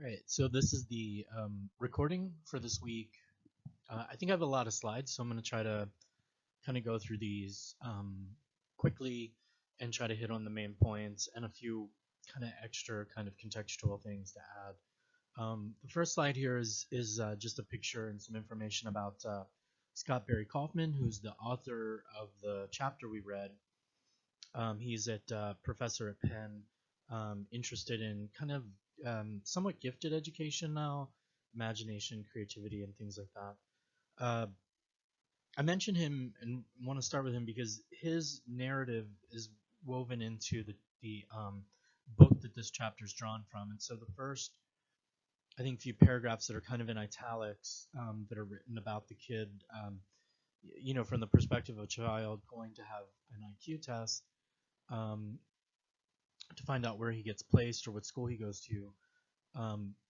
Right. So this is the recording for this week. I think I have a lot of slides, so I'm going to try to kind of go through these quickly and try to hit on the main points and a few kind of extra kind of contextual things to add. The first slide here is just a picture and some information about Scott Barry Kaufman, who's the author of the chapter we read. He's at professor at Penn, interested in kind of somewhat gifted education now, imagination, creativity, and things like that. I mention him and want to start with him because his narrative is woven into the book that this chapter is drawn from, and so the first, I think, few paragraphs that are kind of in italics that are written about the kid, from the perspective of a child going to have an IQ test. Um, to find out where he gets placed or what school he goes to.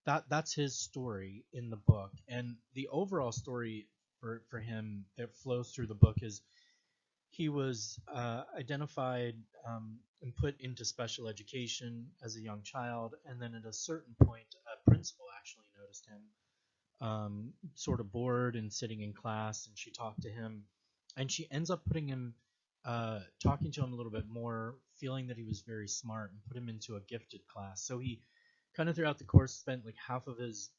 That's his story in the book, and the overall story for him that flows through the book is he was identified and put into special education as a young child, and then at a certain point, a principal actually noticed him, sort of bored and sitting in class, and she talked to him, and she ends up putting him, talking to him a little bit more, feeling that he was very smart, and put him into a gifted class. So he kind of throughout the course spent like half of his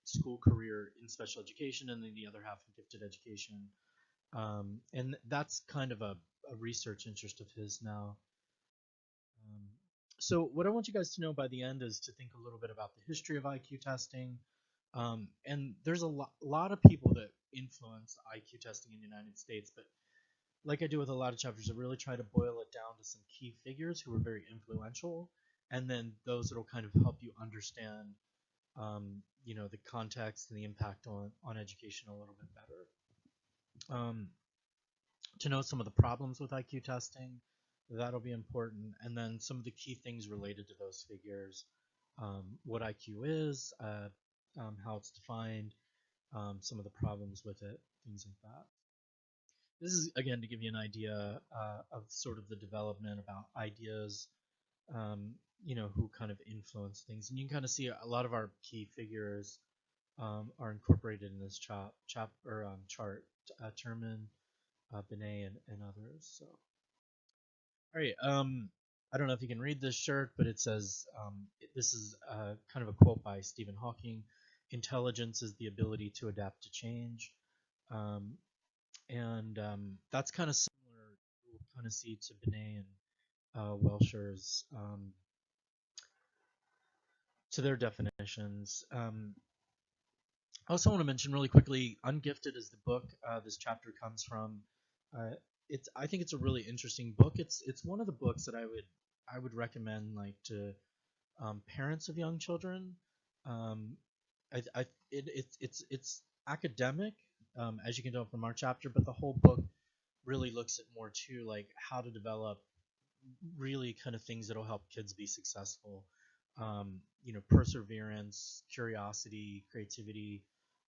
school career in special education, and then the other half in gifted education. And that's kind of a research interest of his now. Um, so what I want you guys to know by the end is to think a little bit about the history of IQ testing. And there's a lot of people that influence IQ testing in the United States, but like I do with a lot of chapters, I really try to boil it down to some key figures who are very influential, and then those that will kind of help you understand, the context and the impact on education a little bit better. To know some of the problems with IQ testing, that'll be important, and then some of the key things related to those figures, what IQ is, how it's defined, some of the problems with it, things like that. This is again to give you an idea of sort of the development about ideas, um, who kind of influence things, and you can kind of see a lot of our key figures are incorporated in this chart. Terman, Binet, and others. So, all right. I don't know if you can read this shirt, but it says this is kind of a quote by Stephen Hawking. Intelligence is the ability to adapt to change. Um, and that's kind of similar. We'll kind of see to Binet and Welsher's, to their definitions. I also want to mention really quickly, Ungifted is the book this chapter comes from. Uh, I think it's a really interesting book. It's one of the books that I would recommend like to parents of young children. Um, it's academic, as you can tell from our chapter, but the whole book really looks at more too like how to develop really kind of things that'll help kids be successful. Perseverance, curiosity, creativity,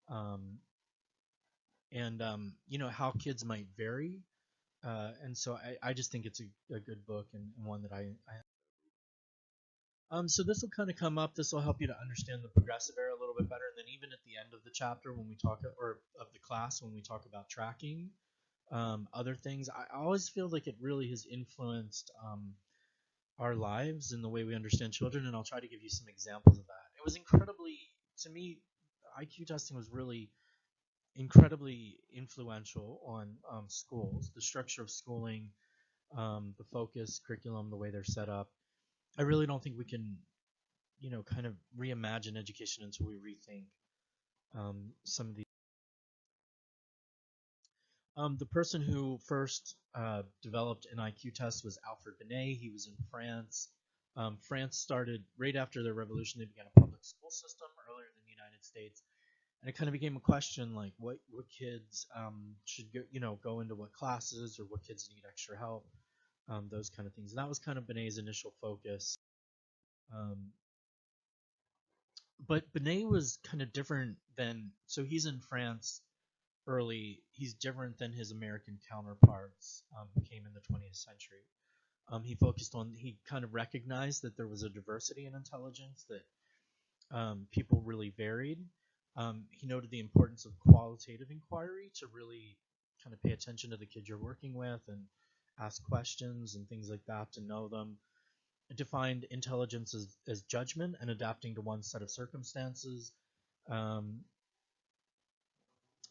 um, and how kids might vary. And so I just think it's a good book, and one that so this will kind of come up. This will help you to understand the progressive era a little bit better, and then even at the end of the chapter when we talk, or of the class when we talk about tracking, other things, I always feel like it really has influenced our lives and the way we understand children, and I'll try to give you some examples of that. It was incredibly, to me, IQ testing was really incredibly influential on schools, the structure of schooling, the focus, curriculum, the way they're set up. I really don't think we can, kind of reimagine education until we rethink some of these. The person who first developed an IQ test was Alfred Binet. He was in France. France started right after the revolution. They began a public school system earlier than the United States, and it kind of became a question like what kids should go into what classes, or what kids need extra help, those kind of things. And that was kind of Benet's initial focus. Um, but Benet was kind of different than, so he's in France early. He's different than his American counterparts who came in the 20th century. He kind of recognized that there was a diversity in intelligence, that people really varied. He noted the importance of qualitative inquiry to really kind of pay attention to the kid you're working with and ask questions and things like that to know them. It defined intelligence as judgment and adapting to one set of circumstances. Um,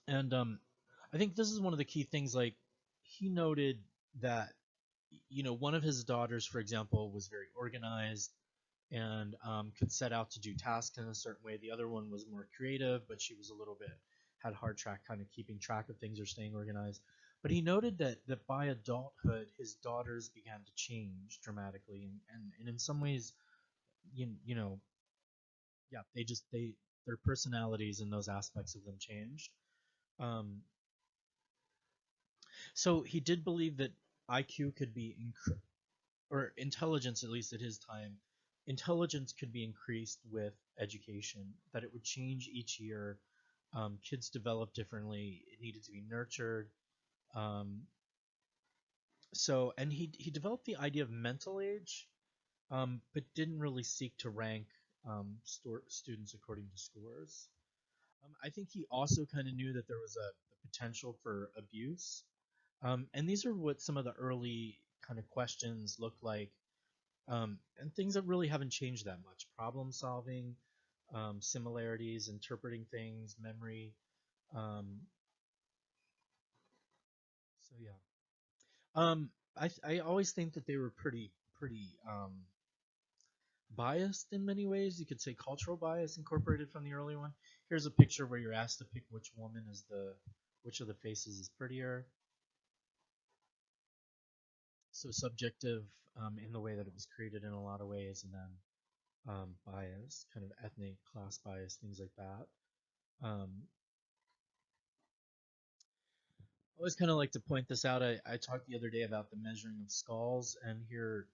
and I think this is one of the key things. Like, he noted that, one of his daughters, for example, was very organized and could set out to do tasks in a certain way. The other one was more creative, but she was a little bit had hard track kind of keeping track of things or staying organized. But he noted that by adulthood, his daughters began to change dramatically, and in some ways, you know, yeah, they their personalities and those aspects of them changed. Um, so he did believe that IQ could be or intelligence, at least at his time, intelligence could be increased with education, that it would change each year. Kids develop differently, it needed to be nurtured. Um, and he developed the idea of mental age, but didn't really seek to rank students according to scores. I think he also kind of knew that there was a potential for abuse. And these are what some of the early kind of questions look like, and things that really haven't changed that much: problem solving, similarities, interpreting things, memory. Um, so yeah, I always think that they were pretty biased in many ways. You could say cultural bias incorporated from the early one. Here's a picture where you're asked to pick which of the faces is prettier. So subjective, in the way that it was created in a lot of ways, and then bias, kind of ethnic, class bias, things like that. Um, I always kind of like to point this out. I talked the other day about the measuring of skulls, and here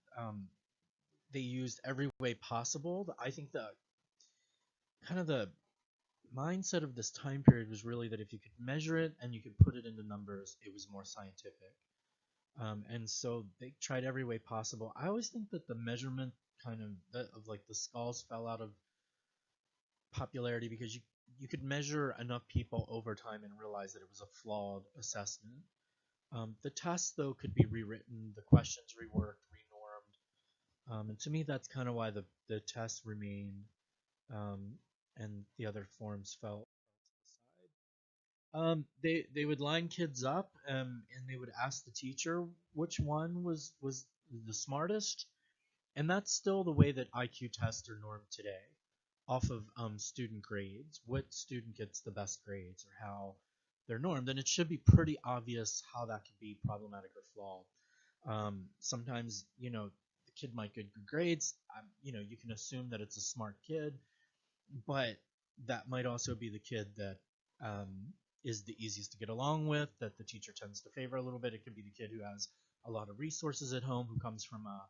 they used every way possible. I think the mindset of this time period was really that if you could measure it and you could put it into numbers, it was more scientific. And so they tried every way possible. I always think that the measurement kind of like the skulls fell out of popularity because you could measure enough people over time and realize that it was a flawed assessment. The tests, though, could be rewritten, the questions reworked, renormed, and to me, that's kind of why the tests remained, um, and the other forms fell aside. They would line kids up, and they would ask the teacher which one was the smartest, and that's still the way that IQ tests are normed today, off of student grades. What student gets the best grades, or how they're normed, and it should be pretty obvious how that could be problematic or flawed. Sometimes, the kid might get good grades. You can assume that it's a smart kid, but that might also be the kid that is the easiest to get along with, that the teacher tends to favor a little bit. It could be the kid who has a lot of resources at home, who comes from a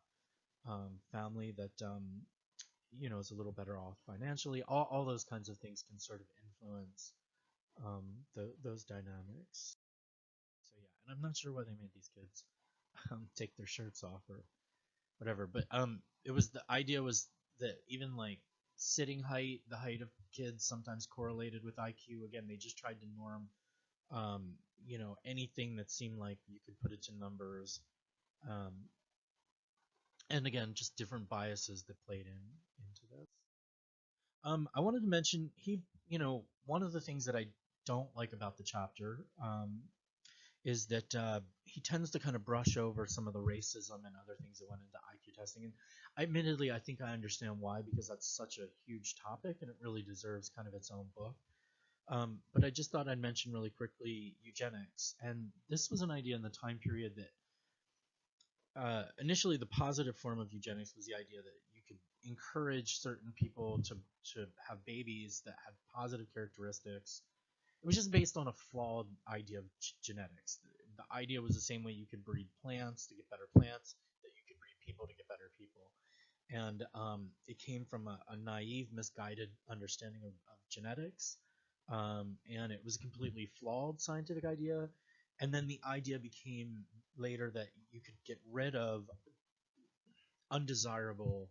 family that is a little better off financially. All those kinds of things can sort of influence those dynamics. So yeah, and I'm not sure why they made these kids take their shirts off or whatever. But it was the idea was that even like sitting height, the height of kids sometimes correlated with IQ. Again, they just tried to norm, anything that seemed like you could put it to numbers. Um, and again, just different biases that played into this. I wanted to mention one of the things that I don't like about the chapter, is that he tends to kind of brush over some of the racism and other things that went into IQ testing. And admittedly, I think I understand why, because that's such a huge topic and it really deserves kind of its own book. But I just thought I'd mention really quickly eugenics. And this was an idea in the time period that initially the positive form of eugenics was the idea that you could encourage certain people to have babies that had positive characteristics. It was just based on a flawed idea of genetics. The idea was the same way you could breed plants to get better plants, that you could breed people to get better people. And it came from a naive, misguided understanding of genetics. And it was a completely flawed scientific idea. And then the idea became later that you could get rid of undesirable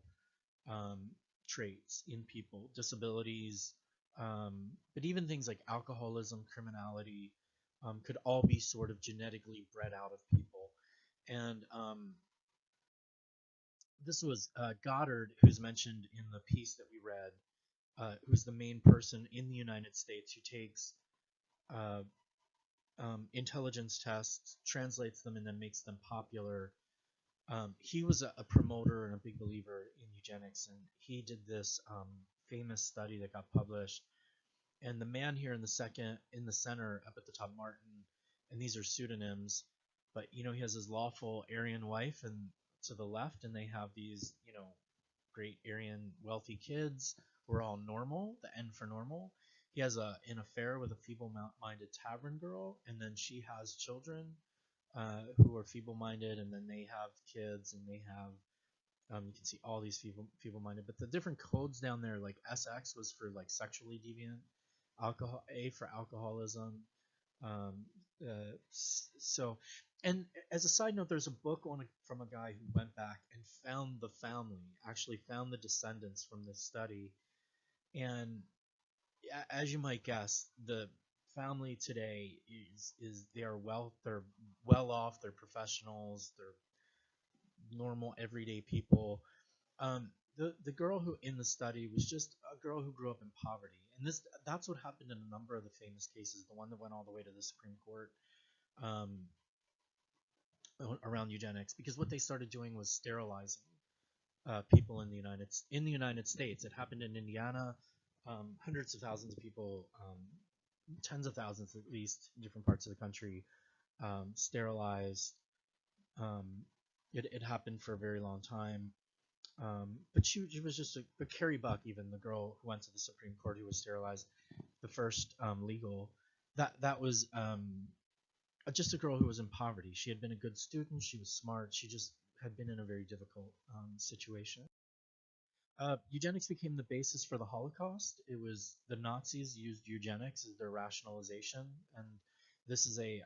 traits in people, disabilities, but even things like alcoholism, criminality, could all be sort of genetically bred out of people. And this was Goddard, who's mentioned in the piece that we read, who's the main person in the United States who takes uh, intelligence tests, translates them, and then makes them popular. He was a promoter and a big believer in eugenics, and he did this famous study that got published. And the man here in the second, in the center, up at the top, Martin, and these are pseudonyms, but he has his lawful Aryan wife, and to the left, and they have these, great Aryan wealthy kids who are all normal, the N for normal. He has an affair with a feeble-minded tavern girl, and then she has children who are feeble-minded, and then they have kids, and they have you can see all these feeble-minded, but the different codes down there, like SX was for like sexually deviant, alcohol A for alcoholism. Um, so, and as a side note, there's a book from a guy who went back and found the family, actually found the descendants from this study, and as you might guess, the family today is they're well off, they're professionals, they're normal everyday people. The girl who in the study was just a girl who grew up in poverty, and that's what happened in a number of the famous cases. The one that went all the way to the Supreme Court, um, around eugenics, because what they started doing was sterilizing people in the United States. It happened in Indiana. Hundreds of thousands of people, tens of thousands at least, in different parts of the country, sterilized. Um, it happened for a very long time. But she was just but Carrie Buck, even the girl who went to the Supreme Court who was sterilized, the first legal, that was just a girl who was in poverty. She had been a good student. She was smart. She just had been in a very difficult situation. Eugenics became the basis for the Holocaust. It was the Nazis used eugenics as their rationalization, and this is a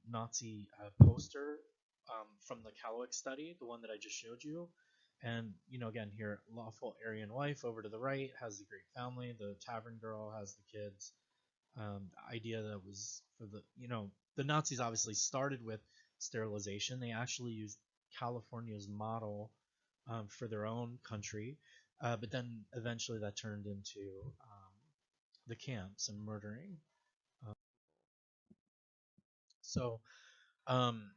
Nazi poster from the Calowick study, the one that I just showed you. And again here, lawful Aryan wife over to the right has the great family. The tavern girl has the kids. The idea that was for the Nazis obviously started with sterilization. They actually used California's model for their own country, but then eventually that turned into the camps and murdering. Um, so um,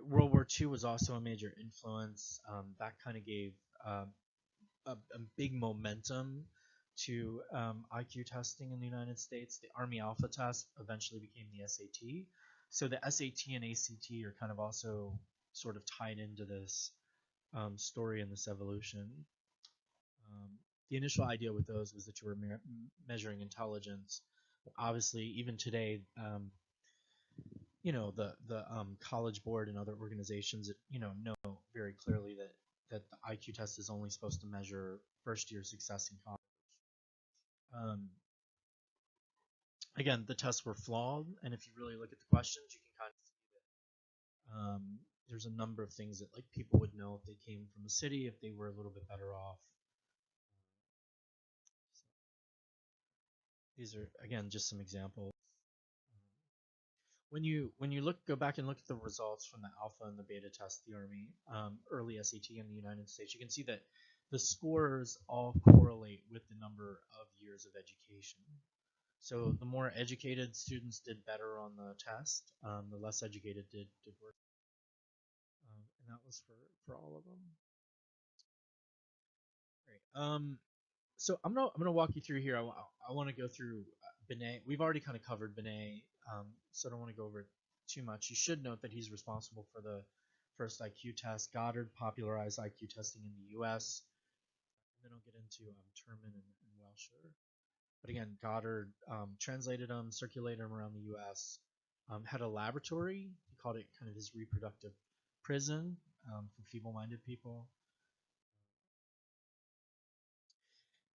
World War II was also a major influence. That kind of gave a big momentum to IQ testing in the United States. The Army Alpha test eventually became the SAT. So the SAT and ACT are kind of also sort of tied into this story and this evolution. Um, the initial idea with those was that you were measuring intelligence. Obviously, even today, the College Board and other organizations that know very clearly that the IQ test is only supposed to measure first year success in college. Um, Again, the tests were flawed, and if you really look at the questions, you can kind of see that there's a number of things that like people would know if they came from a city, if they were a little bit better off. So these are again just some examples. When you go back and look at the results from the alpha and the beta test, the Army early SAT in the United States, you can see that the scores all correlate with the number of years of education. So the more educated students did better on the test, the less educated did worse, and that was for all of them. Great. So I'm gonna walk you through here. I want to go through Binet. We've already kind of covered Binet, so I don't want to go over it too much. You should note that he's responsible for the first IQ test. Goddard popularized IQ testing in the U.S. And then I'll get into Terman and Welsher. But again, Goddard translated them, circulated them around the U.S. Had a laboratory. He called it kind of his reproductive prison for feeble-minded people.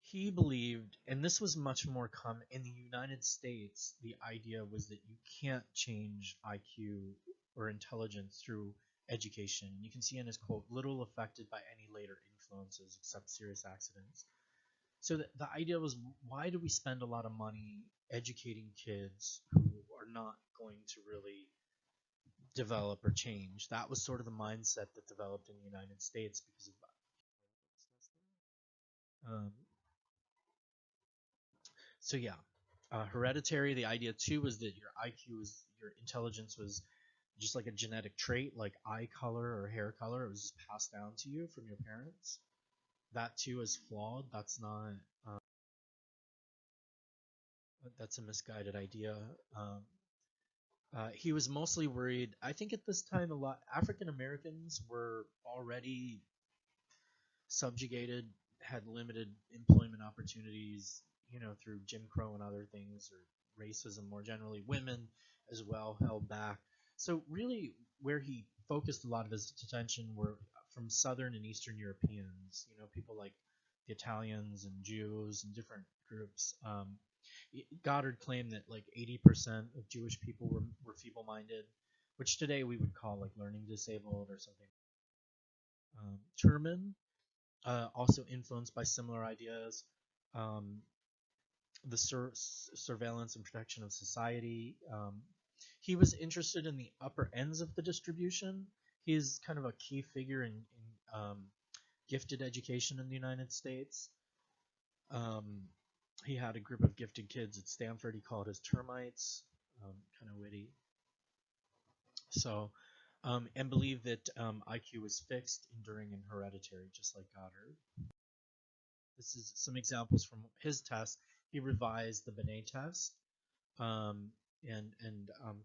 He believed, and this was much more common in the United States, the idea was that you can't change IQ or intelligence through education. You can see in his quote, little affected by any later influences except serious accidents. So the idea was, why do we spend a lot of money educating kids who are not going to really develop or change? That was sort of the mindset that developed in the United States because of that. So yeah, hereditary. The idea too was that your IQ was, your intelligence was just like a genetic trait, like eye color or hair color. It was just passed down to you from your parents. That too is flawed. That's not. That's a misguided idea. Um, he was mostly worried. I think at this time, a lot African Americans were already subjugated, had limited employment opportunities, through Jim Crow and other things, or racism more generally. Women as well held back. So really, where he focused a lot of his attention were from Southern and Eastern Europeans. People like the Italians and Jews and different groups. Goddard claimed that like 80% of Jewish people were feeble-minded, which today we would call like learning disabled or something. Terman, also influenced by similar ideas. Um, the surveillance and protection of society. He was interested in the upper ends of the distribution. He's kind of a key figure in gifted education in the United States. Um, he had a group of gifted kids at Stanford. He called his termites, kind of witty. So, and believed that IQ was fixed, enduring, and hereditary, just like Goddard. This is some examples from his test. He revised the Binet test, and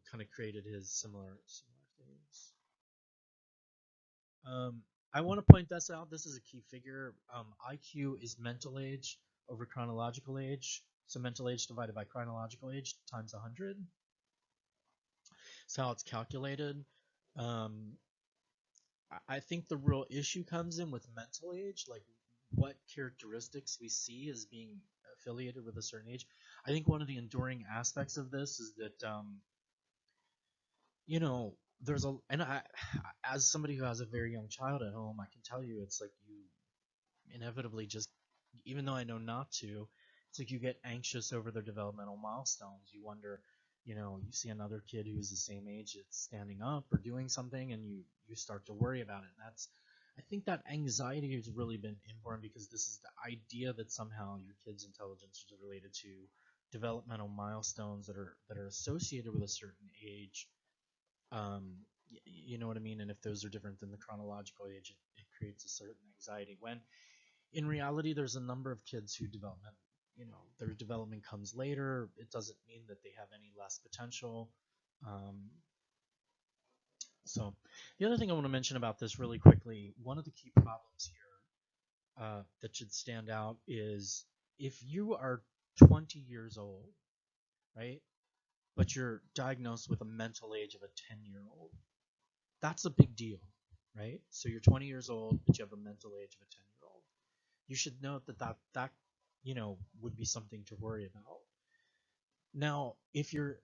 kind of created his similar things. Um, I want to point this out. This is a key figure. IQ is mental age over chronological age. So mental age divided by chronological age times 100. That's how it's calculated. Um, I think the real issue comes in with mental age, like what characteristics we see as being affiliated with a certain age. I think one of the enduring aspects of this is that, you know, there's a, and I, as somebody who has a very young child at home, I can tell you it's like you inevitably just, even though I know not to, it's like you get anxious over their developmental milestones. You wonder, you see another kid who's the same age that's standing up or doing something, and you start to worry about it. And I think that anxiety has really been important because this is the idea that somehow your kid's intelligence is related to developmental milestones that are associated with a certain age. You know what I mean? And if those are different than the chronological age, it creates a certain anxiety. When in reality, there's a number of kids who their development comes later. It doesn't mean that they have any less potential. Um, so the other thing I want to mention about this really quickly, one of the key problems here that should stand out is if you are 20 years old, right, but you're diagnosed with a mental age of a 10-year-old, that's a big deal, right? So you're 20 years old, but you have a mental age of a 10-year-old. You should note that would be something to worry about. Now, if you're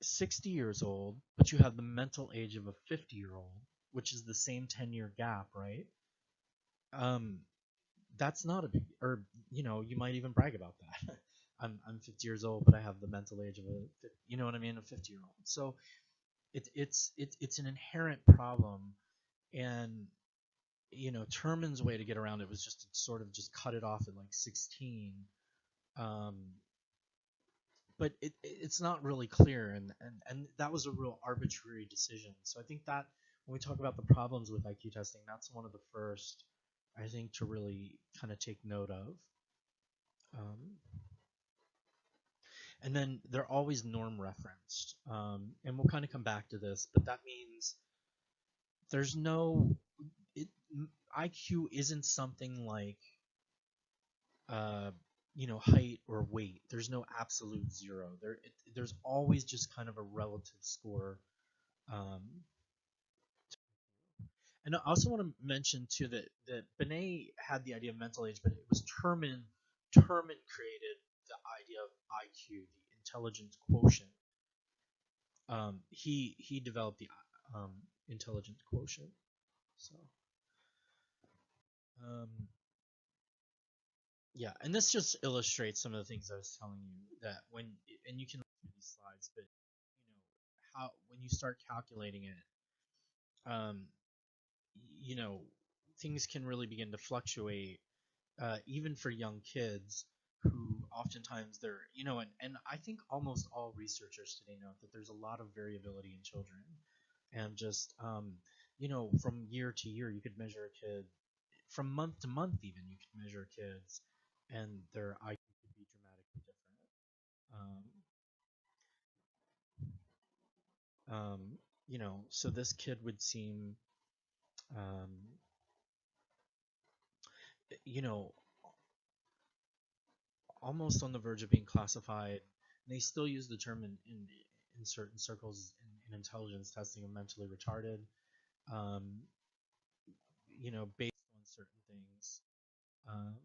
60 years old, but you have the mental age of a 50-year-old, which is the same 10-year gap, right? Um, that's not a big, or you might even brag about that. I'm 50 years old, but I have the mental age of you know what I mean, a 50-year-old. So it's an inherent problem, and Terman's way to get around it was just to sort of just cut it off at like 16. Um, but it's not really clear, and that was a real arbitrary decision. So I think that when we talk about the problems with IQ testing, that's one of the first, I think, to really kind of take note of. Um, and then they're always norm referenced, and we'll kind of come back to this, but that means there's no it, IQ isn't something like uh, height or weight. There's no absolute zero. There's always just kind of a relative score. Um, and I also want to mention too that Binet had the idea of mental age, but it was Terman created the idea of IQ, the intelligence quotient. He developed the intelligence quotient. So Um, yeah, and this just illustrates some of the things I was telling you that when, and you can look through these slides, but how when you start calculating it, um, you know, things can really begin to fluctuate, even for young kids who oftentimes they're, and I think almost all researchers today note that there's a lot of variability in children, and just, from year to year, you could measure a kid, from month to month, even you could measure kids, and their IQ could be dramatically different. So this kid would seem, um, you know, almost on the verge of being classified. They still use the term in certain circles in intelligence testing of mentally retarded, um, based on certain things. Um,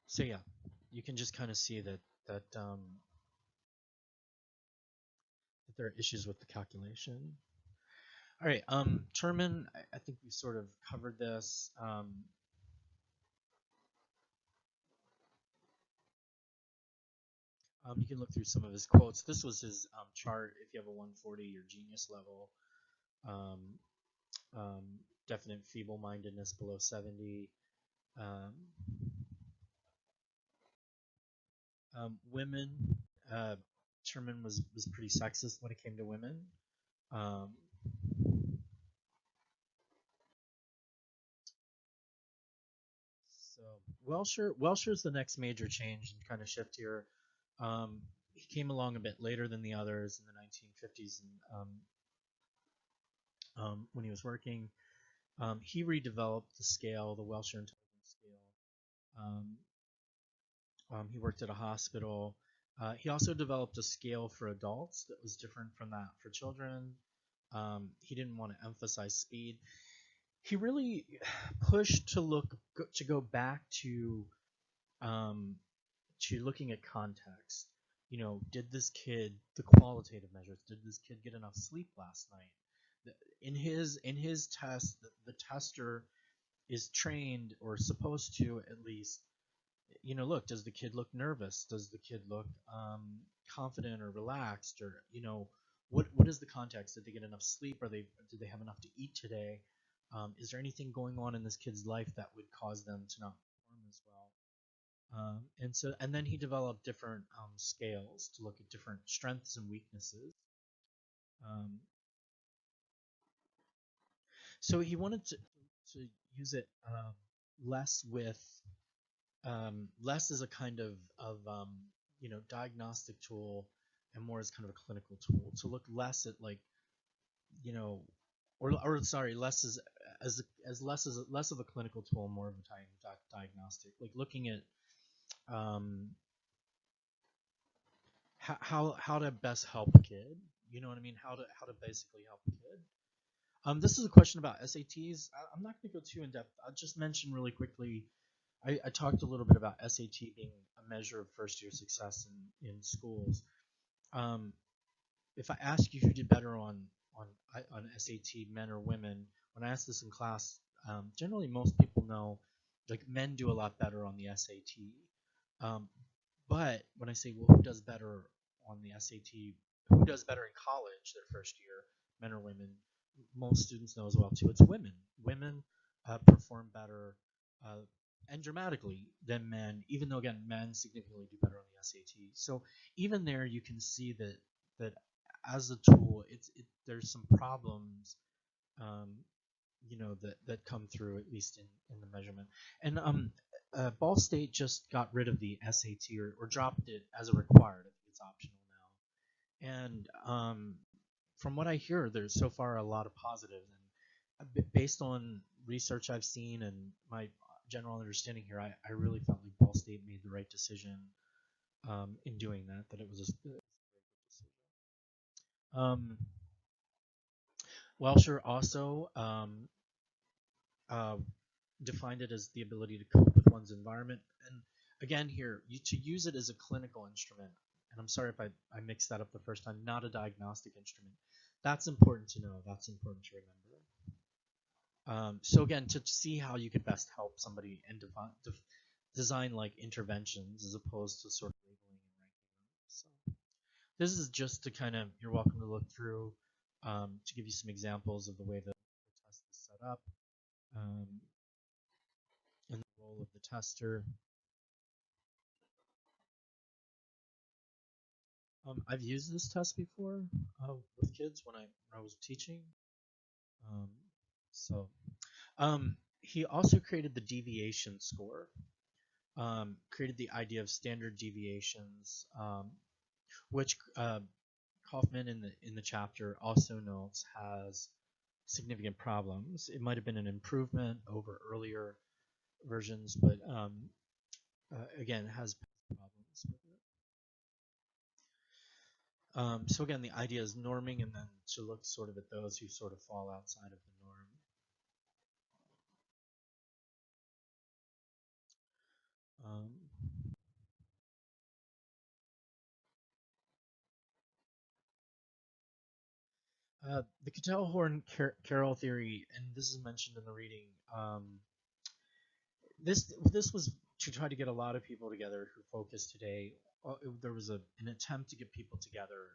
so yeah, you can just kind of see that there are issues with the calculation. All right, Terman, I think we sort of covered this. You can look through some of his quotes. This was his chart. If you have a 140, your genius level. Um, um, Definite feeble-mindedness below 70. Um, Women. Uh, Sherman was pretty sexist when it came to women. Um, so Welsher's the next major change and kind of shift here. He came along a bit later than the others in the 1950s, and when he was working, he redeveloped the scale, the Welsher intelligence scale. He worked at a hospital. He also developed a scale for adults that was different from that for children. He didn't want to emphasize speed. He really pushed to go back um, to looking at context. Did this kid, the qualitative measures, did this kid get enough sleep last night? In his test, the tester is trained or supposed to at least, look, does the kid look nervous? Does the kid look confident or relaxed? Or, what is the context? Did they get enough sleep? Did they have enough to eat today? Is there anything going on in this kid's life that would cause them to not perform as well? And then he developed different scales to look at different strengths and weaknesses. Um, so he wanted to use it less with less as a kind of diagnostic tool, and more as kind of a clinical tool to look less at, like, you know or sorry, less of a clinical tool, more of a diagnostic, like looking at um, how to best help a kid. You know what I mean? How to basically help a kid. This is a question about SATs. I'm not going to go too in depth. I'll just mention really quickly. I talked a little bit about SAT being a measure of first year success in schools. Um, if I ask you who did better on on SAT, men or women, when I ask this in class, generally most people know, like, men do a lot better on the SAT. Um, but when I say, well, who does better on the SAT, who does better in college their first year, men or women, most students know as well too. It's women. Women perform better, uh, and dramatically, than men. Even though, again, men significantly do better on the SAT. So even there, you can see that as a tool, there's some problems, um, that come through, at least in the measurement. And Ball State just got rid of the SAT, or dropped it as a required. I think it's optional now. And from what I hear, there's so far a lot of positives. And based on research I've seen and my general understanding here, I really felt like Ball State made the right decision in doing that. That it was a great decision. Um, Welsher also uh, defined it as the ability to cope with one's environment. And again, here, to use it as a clinical instrument, and I'm sorry if I mixed that up the first time, not a diagnostic instrument. That's important to know. That's important to remember. So again, to see how you could best help somebody and design like interventions as opposed to sort of labeling and ranking them. So this is just to kind of, you're welcome to look through to give you some examples of the way the test is set up um, and the role of the tester. I've used this test before with kids when I was teaching. Um, so he also created the deviation score. Created the idea of standard deviations, which Kaufman in the chapter also notes has significant problems. It might have been an improvement over earlier versions, but again, it has problems with it. So again, the idea is norming, and then to look sort of at those who sort of fall outside of the norm. Um, the Cattell-Horn-Carroll theory, and this is mentioned in the reading. This was to try to get a lot of people together who focus today. There was an attempt to get people together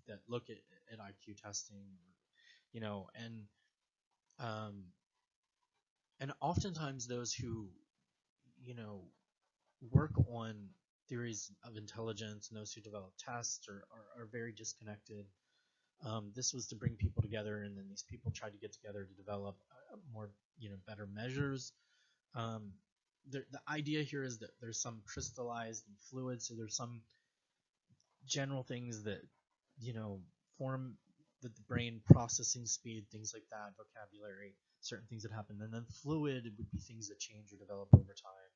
that look at IQ testing, you know, um, and oftentimes those who, you know, work on theories of intelligence and those who develop tests are very disconnected. This was to bring people together, and then these people tried to get together to develop more, you know, better measures. Um, the idea here is that there's some crystallized and fluid, so there's some general things that, you know, form the brain processing speed, things like that, vocabulary, certain things that happen, and then fluid would be things that change or develop over time.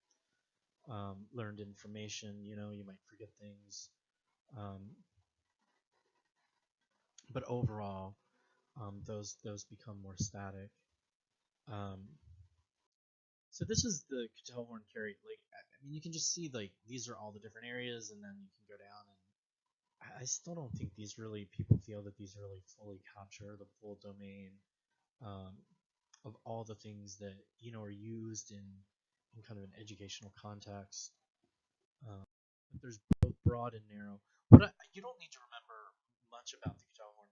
Learned information, you know, you might forget things, um, but overall, those become more static. Um, so this is the Cattell-Horn carry. Like, I mean, you can just see like these are all the different areas, and then you can go down and I still don't think these really people feel that these really fully capture the full domain um, of all the things that, you know, are used in kind of an educational context. But there's both broad and narrow. You don't need to remember much about the Cattell-Horn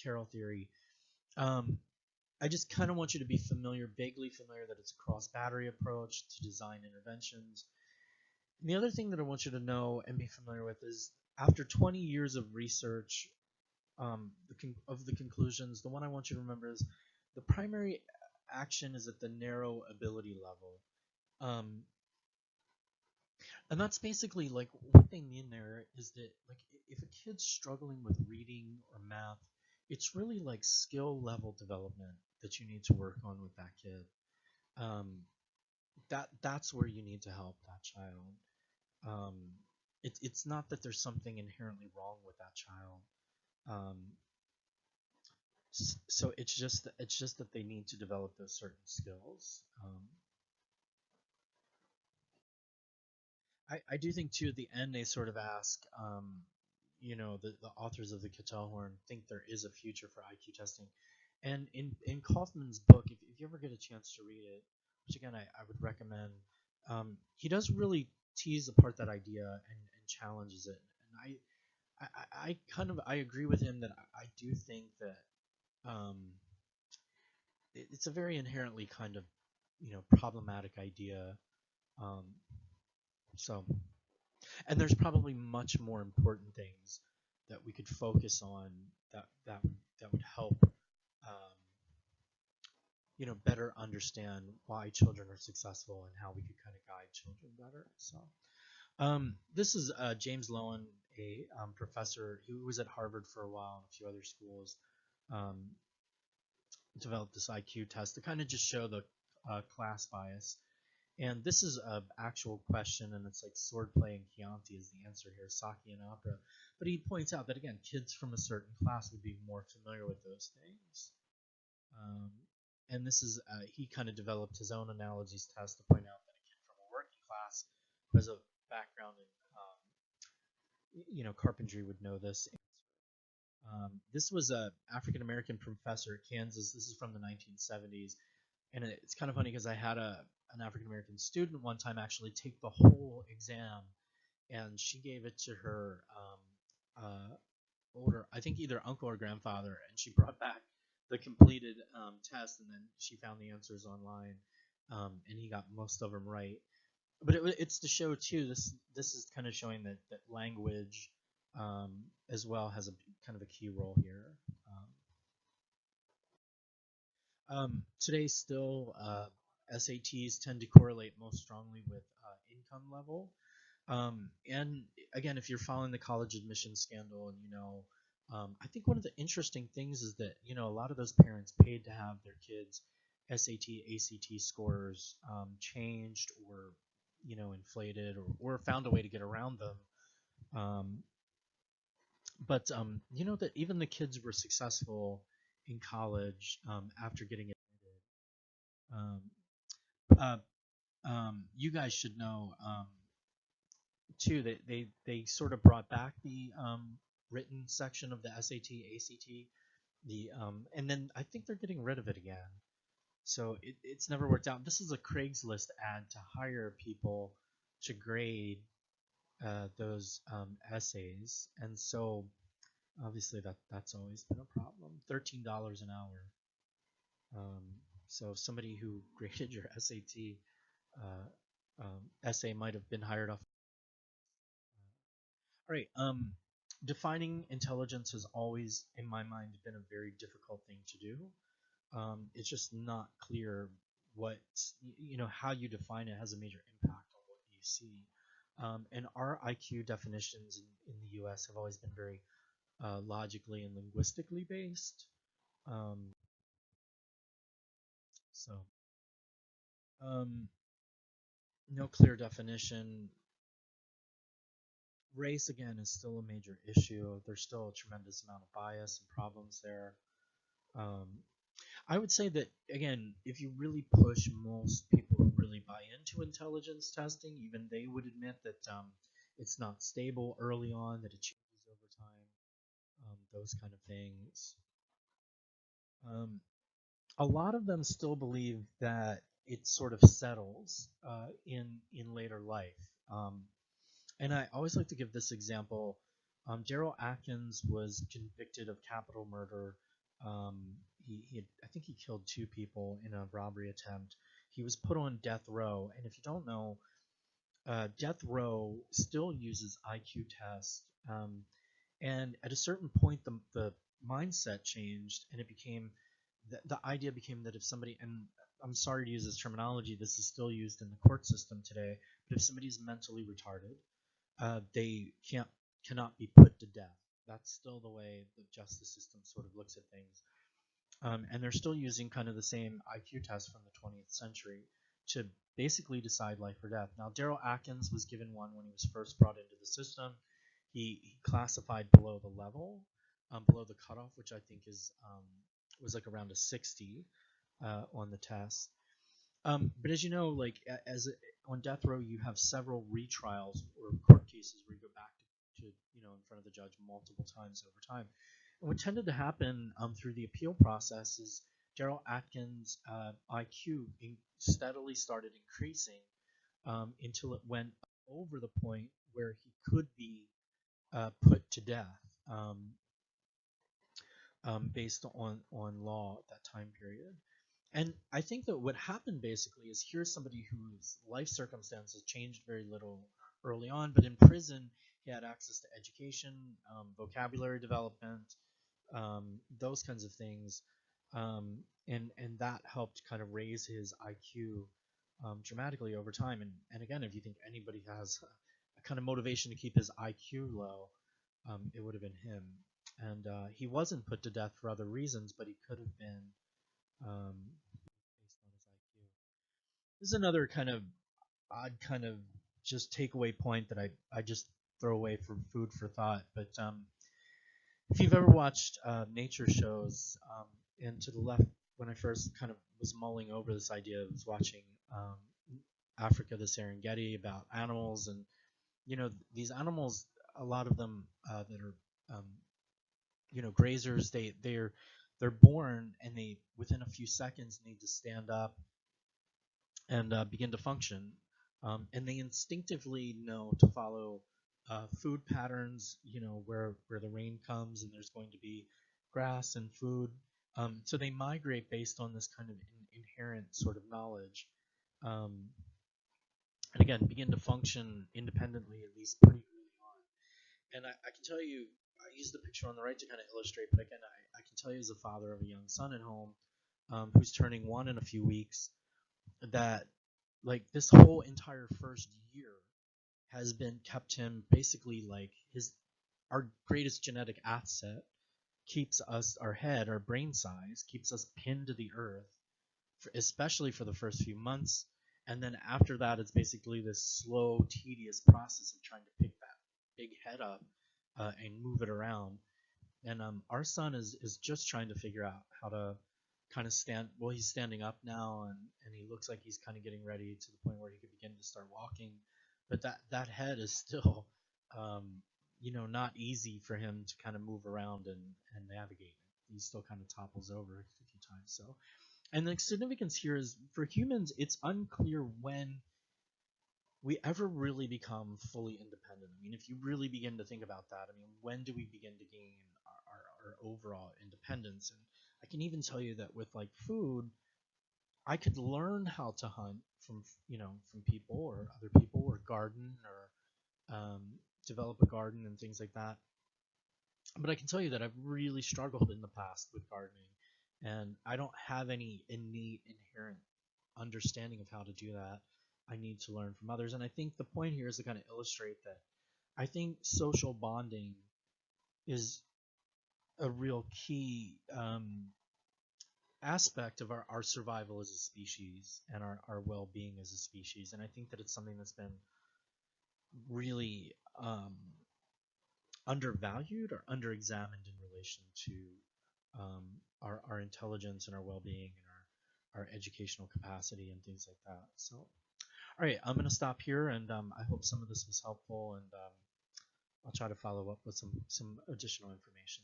Carroll theory. Um, I just kind of want you to be familiar, vaguely familiar, that it's a cross battery approach to design interventions. And the other thing that I want you to know and be familiar with is after 20 years of research of the conclusions, the one I want you to remember is the primary action is at the narrow ability level. Um, and that's basically like what they mean there is that like if a kid's struggling with reading or math, it's really like skill level development that you need to work on with that kid. Um, that's where you need to help that child. Um, it's not that there's something inherently wrong with that child. Um, so it's just that they need to develop those certain skills. I do think too at the end they sort of ask, you know, the authors of the Cattell-Horn think there is a future for IQ testing, and in Kaufman's book, if you ever get a chance to read it, which again I would recommend, he does really tease apart that idea and challenges it, and I kind of I agree with him that I do think that um, it's a very inherently kind of, you know, problematic idea. Um, so and there's probably much more important things that we could focus on that would help um, you know, better understand why children are successful and how we could kind of guide children better. So this is James Lowen, a professor who was at Harvard for a while and a few other schools. Um, Developed this IQ test to kind of just show the class bias. And this is an actual question, and it's like swordplay and Chianti is the answer here, Saki and opera. But he points out that, again, kids from a certain class would be more familiar with those things. Um, and this is, he kind of developed his own analogies test to point out that a kid from a working class who has a background in, you know, carpentry would know this. This was a African American professor at Kansas. This is from the 1970s, and it's kind of funny because I had an African American student one time actually take the whole exam, and she gave it to her older, I think either uncle or grandfather, and she brought back the completed test, and then she found the answers online, and he got most of them right. But it's to show too. This is kind of showing that language um, as well has a kind of a key role here. Today, still, SATs tend to correlate most strongly with income level. And again, if you're following the college admission scandal, and I think one of the interesting things is that a lot of those parents paid to have their kids' SAT, ACT scores changed or inflated or found a way to get around them. Um, but that even the kids were successful in college after getting admitted. Um, uh, you guys should know too that they sort of brought back the written section of the SAT, ACT, and then I think they're getting rid of it again. So it's never worked out. This is a Craigslist ad to hire people to grade those essays, and so obviously that's always been a problem. $13 an hour. Um, so somebody who graded your SAT essay might have been hired off. All right. Defining intelligence has always, in my mind, been a very difficult thing to do. It's just not clear what how you define it has a major impact on what you see. And our IQ definitions in the U.S. have always been very logically and linguistically based. Um, so um, no clear definition. Race again is still a major issue. There's still a tremendous amount of bias and problems there. Um, I would say that again, if you really push, most people who really buy into intelligence testing, even they would admit that it's not stable early on, that it changes over time, those kind of things. Um, a lot of them still believe that it sort of settles in later life. And I always like to give this example. Daryl Atkins was convicted of capital murder. Um, I think he killed two people in a robbery attempt. He was put on death row, and if you don't know, death row still uses IQ tests. And at a certain point, the mindset changed, and it became the idea became that if somebody, and I'm sorry to use this terminology, this is still used in the court system today, but if somebody's mentally retarded, they cannot be put to death. That's still the way the justice system sort of looks at things. And they're still using kind of the same IQ test from the 20th century to basically decide life or death. Now, Daryl Atkins was given one when he was first brought into the system. He classified below the level, below the cutoff, which I think is was like around a 60 on the test. But as you know, like on death row, you have several retrials or court cases where you go back to in front of the judge multiple times over time. And what tended to happen through the appeal process is Daryl Atkins' IQ steadily started increasing until it went over the point where he could be put to death based on law at that time period. And I think that what happened basically is here's somebody whose life circumstances changed very little early on, but in prison he had access to education, vocabulary development, those kinds of things, and that helped kind of raise his IQ dramatically over time. And again, if you think anybody has a kind of motivation to keep his IQ low, it would have been him. And he wasn't put to death for other reasons, but he could have been based on his IQ. This is another kind of odd kind of just takeaway point that I just throw away for food for thought. But if you've ever watched nature shows, and to the left, when I first kind of was mulling over this idea, I was watching Africa, the Serengeti, about animals, and these animals, a lot of them that are grazers, they're born, and they within a few seconds need to stand up and begin to function. And they instinctively know to follow food patterns, where the rain comes and there's going to be grass and food. So they migrate based on this kind of inherent sort of knowledge. Um, and again, begin to function independently, at least pretty early on. And I can tell you, I use the picture on the right to kind of illustrate, but again, I can tell you as a father of a young son at home, who's turning 1 in a few weeks, that like this whole entire first year has been kept him basically like his our greatest genetic asset, keeps us, our head, our brain size keeps us pinned to the earth, especially for the first few months. And then after that, it's basically this slow, tedious process of trying to pick that big head up and move it around. And our son is just trying to figure out how to kind of stand. Well, he's standing up now, and he looks like he's kind of getting ready to the point where he could begin to start walking. But that head is still, not easy for him to kind of move around and navigate. He still kind of topples over a few times. So, and the significance here is for humans, it's unclear when we ever really become fully independent. I mean, if you really begin to think about that, I mean, when do we begin to gain our overall independence? And I can even tell you that with like food, I could learn how to hunt from people or other people, or garden, or develop a garden and things like that. But I can tell you that I've really struggled in the past with gardening, and I don't have any innate, inherent understanding of how to do that. I need to learn from others. And I think the point here is to kind of illustrate that I think social bonding is a real key aspect of our survival as a species, and our well-being as a species. And I think that it's something that's been really undervalued or underexamined in relation to our intelligence and our well-being and our educational capacity and things like that. So, all right, I'm going to stop here, and I hope some of this was helpful, and I'll try to follow up with some additional information.